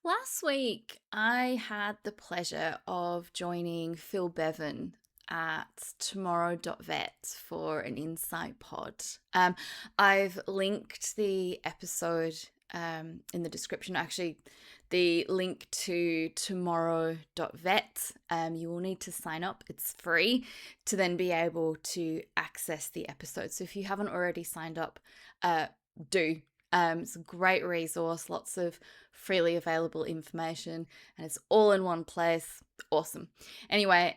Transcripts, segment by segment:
Last week, I had the pleasure of joining Phill Bevan at tomorrow.vet for an insight pod. I've linked the episode in the description. Actually, the link to tomorrow.vet. You will need to sign up. It's free to then be able to access the episode. So if you haven't already signed up, do. It's a great resource, lots of freely available information, and it's all in one place. Awesome. Anyway,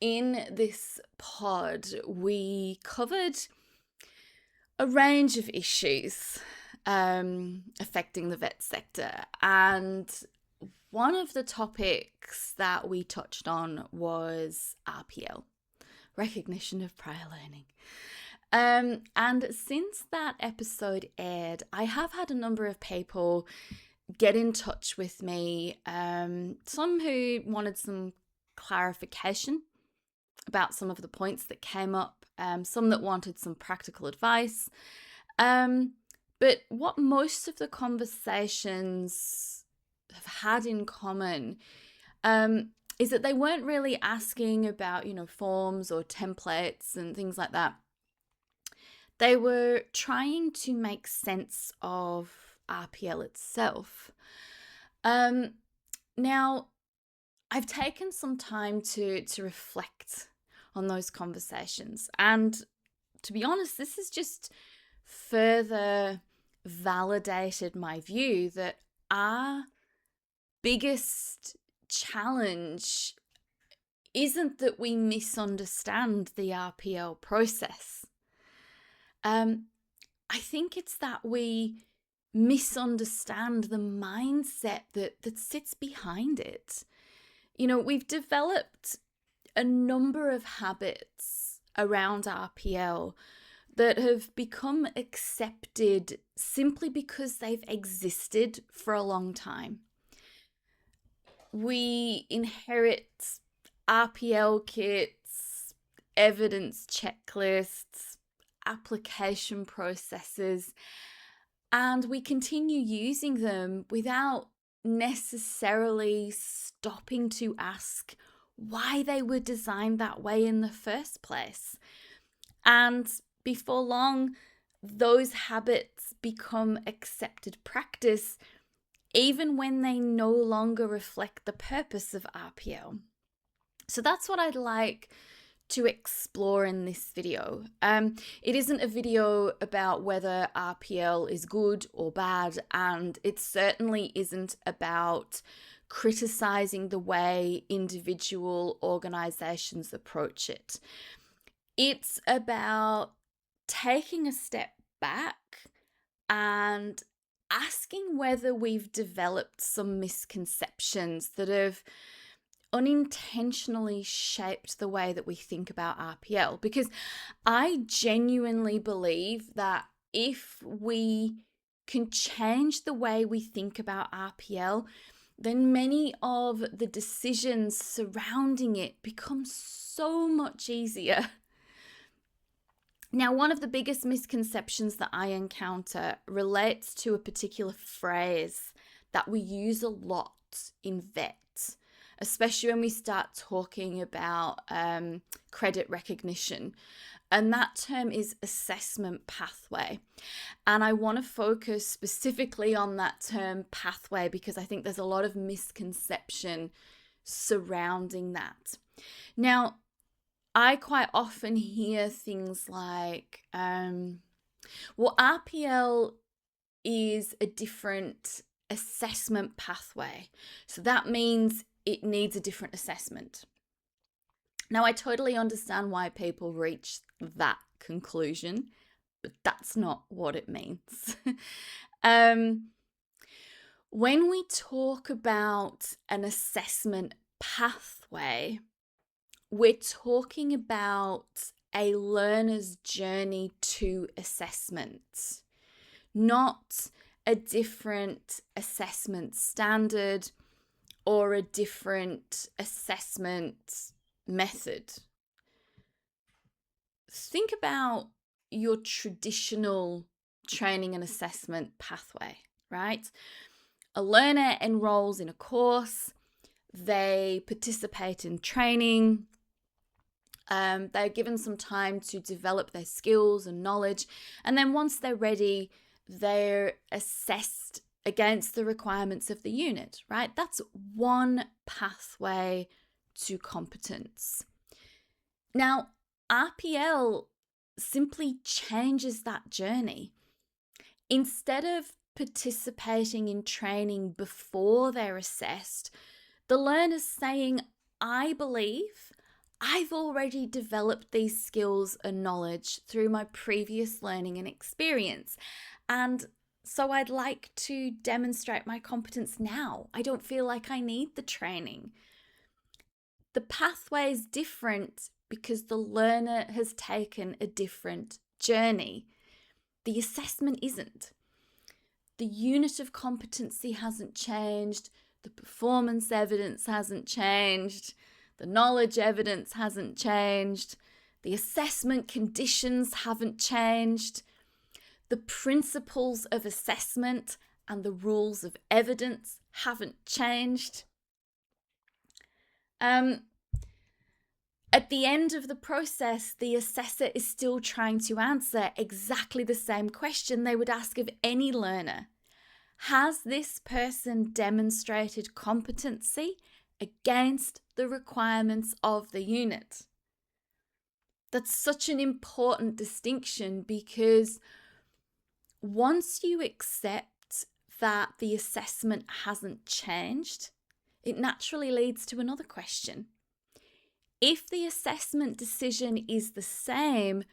in this pod, we covered a range of issues affecting the vet sector, and one of the topics that we touched on was RPL, recognition of prior learning. And since that episode aired, I have had a number of people get in touch with me, some who wanted some clarification about some of the points that came up, some that wanted some practical advice. But what most of the conversations have had in common is that they weren't really asking about, forms or templates and things like that. They were trying to make sense of RPL itself. Now, I've taken some time to reflect on those conversations. And to be honest, this has just further validated my view that our biggest challenge isn't that we misunderstand the RPL process. I think it's that we misunderstand the mindset that sits behind it. We've developed a number of habits around RPL that have become accepted simply because they've existed for a long time. We inherit RPL kits, evidence checklists, application processes, and we continue using them without necessarily stopping to ask why they were designed that way in the first place. And before long, those habits become accepted practice, even when they no longer reflect the purpose of RPL. So that's what I'd like to explore in this video. It isn't a video about whether RPL is good or bad, and it certainly isn't about criticizing the way individual organizations approach it. It's about taking a step back and asking whether we've developed some misconceptions that have unintentionally shaped the way that we think about RPL, because I genuinely believe that if we can change the way we think about RPL, then many of the decisions surrounding it become so much easier. Now, one of the biggest misconceptions that I encounter relates to a particular phrase that we use a lot in vet, especially when we start talking about credit recognition. And that term is assessment pathway. And I want to focus specifically on that term pathway because I think there's a lot of misconception surrounding that. Now, I quite often hear things like, RPL is a different assessment pathway. So that means it needs a different assessment. Now, I totally understand why people reach that conclusion, but that's not what it means. When we talk about an assessment pathway, we're talking about a learner's journey to assessment, not a different assessment standard or a different assessment method. Think about your traditional training and assessment pathway, right? A learner enrolls in a course, they participate in training, they're given some time to develop their skills and knowledge, and then once they're ready, they're assessed against the requirements of the unit, right? That's one pathway to competence. Now, RPL simply changes that journey. Instead of participating in training before they're assessed, the learner's saying, I believe I've already developed these skills and knowledge through my previous learning and experience. And so I'd like to demonstrate my competence now. I don't feel like I need the training. The pathway is different because the learner has taken a different journey. The assessment isn't. The unit of competency hasn't changed. The performance evidence hasn't changed. The knowledge evidence hasn't changed. The assessment conditions haven't changed. The principles of assessment and the rules of evidence haven't changed. At the end of the process, the assessor is still trying to answer exactly the same question they would ask of any learner. Has this person demonstrated competency against the requirements of the unit? That's such an important distinction, because once you accept that the assessment hasn't changed, it naturally leads to another question. If the assessment decision is the same,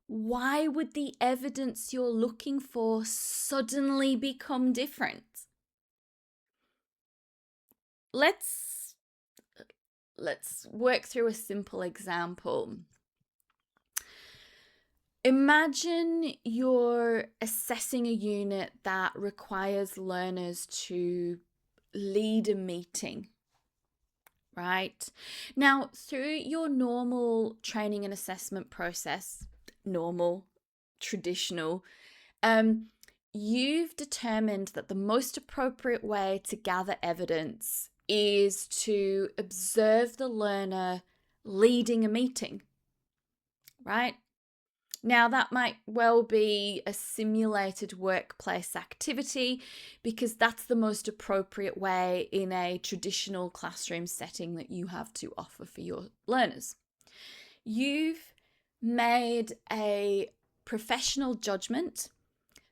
why would the evidence you're looking for suddenly become different? Let's work through a simple example. Imagine you're assessing a unit that requires learners to lead a meeting. Right? Now, through your normal training and assessment process, normal, traditional, you've determined that the most appropriate way to gather evidence is to observe the learner leading a meeting, right? Now, that might well be a simulated workplace activity, because that's the most appropriate way in a traditional classroom setting that you have to offer for your learners. You've made a professional judgment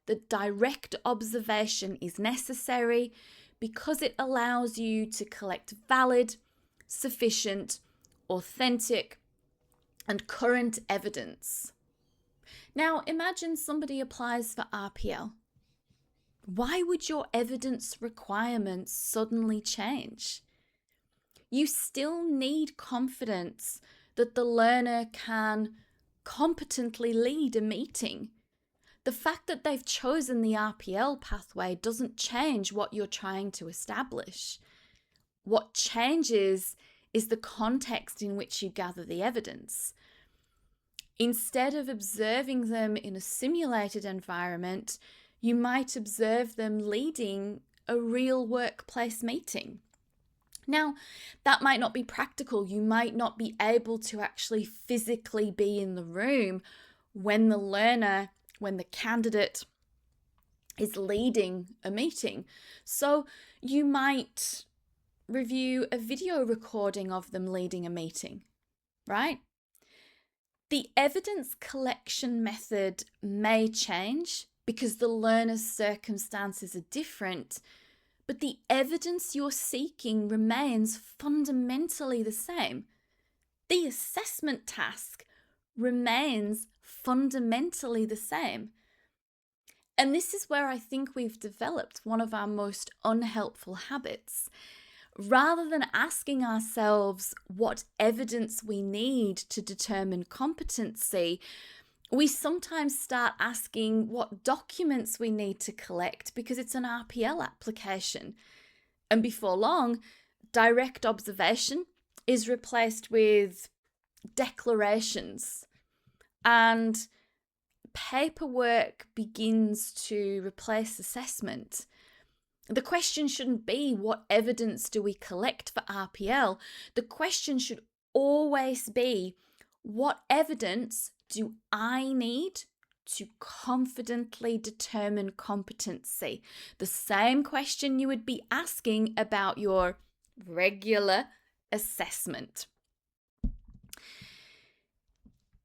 that direct observation is necessary because it allows you to collect valid, sufficient, authentic, and current evidence. Now, imagine somebody applies for RPL. Why would your evidence requirements suddenly change? You still need confidence that the learner can competently lead a meeting. The fact that they've chosen the RPL pathway doesn't change what you're trying to establish. What changes is the context in which you gather the evidence. Instead of observing them in a simulated environment, you might observe them leading a real workplace meeting. Now, that might not be practical. You might not be able to actually physically be in the room when the candidate is leading a meeting. So you might review a video recording of them leading a meeting, right? The evidence collection method may change because the learner's circumstances are different, but the evidence you're seeking remains fundamentally the same. The assessment task remains fundamentally the same. And this is where I think we've developed one of our most unhelpful habits. Rather than asking ourselves what evidence we need to determine competency, we sometimes start asking what documents we need to collect because it's an RPL application. And before long, direct observation is replaced with declarations, and paperwork begins to replace assessment. The question shouldn't be, what evidence do we collect for RPL? The question should always be, what evidence do I need to confidently determine competency? The same question you would be asking about your regular assessment.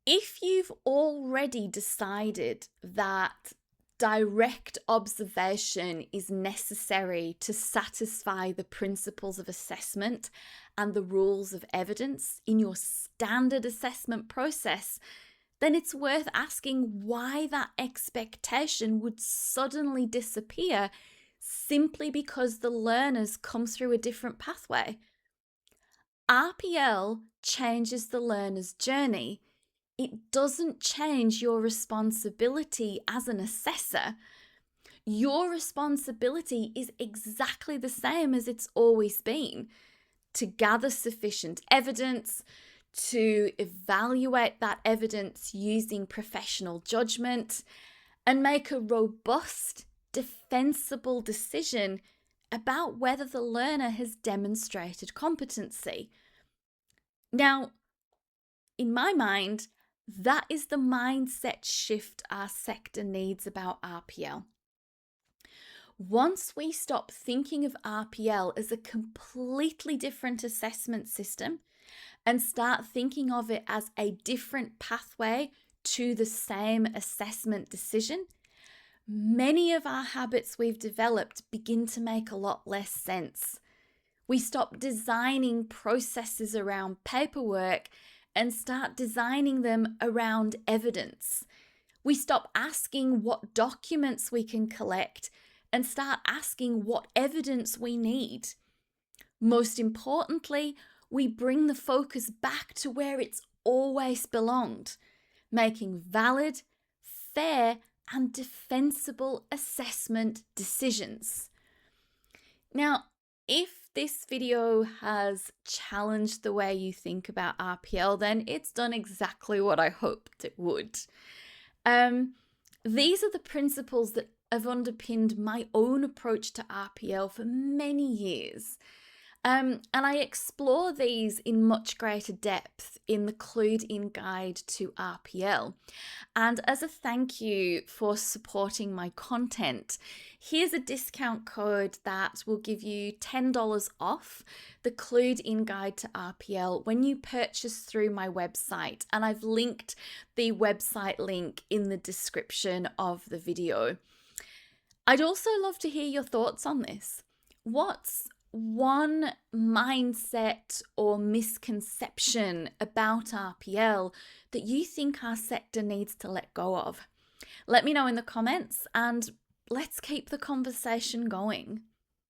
If you've already decided that direct observation is necessary to satisfy the principles of assessment and the rules of evidence in your standard assessment process, then it's worth asking why that expectation would suddenly disappear simply because the learners come through a different pathway. RPL changes the learner's journey. It doesn't change your responsibility as an assessor. Your responsibility is exactly the same as it's always been: to gather sufficient evidence, to evaluate that evidence using professional judgment, and make a robust, defensible decision about whether the learner has demonstrated competency. Now, in my mind, that is the mindset shift our sector needs about RPL. Once we stop thinking of RPL as a completely different assessment system and start thinking of it as a different pathway to the same assessment decision, many of our habits we've developed begin to make a lot less sense. We stop designing processes around paperwork and start designing them around evidence. We stop asking what documents we can collect and start asking what evidence we need. Most importantly, we bring the focus back to where it's always belonged, making valid, fair, and defensible assessment decisions. Now, if this video has challenged the way you think about RPL, then it's done exactly what I hoped it would. These are the principles that have underpinned my own approach to RPL for many years. And I explore these in much greater depth in the Clued In Guide to RPL. And as a thank you for supporting my content, here's a discount code that will give you $10 off the Clued In Guide to RPL when you purchase through my website. And I've linked the website link in the description of the video. I'd also love to hear your thoughts on this. What's one mindset or misconception about RPL that you think our sector needs to let go of? Let me know in the comments and let's keep the conversation going.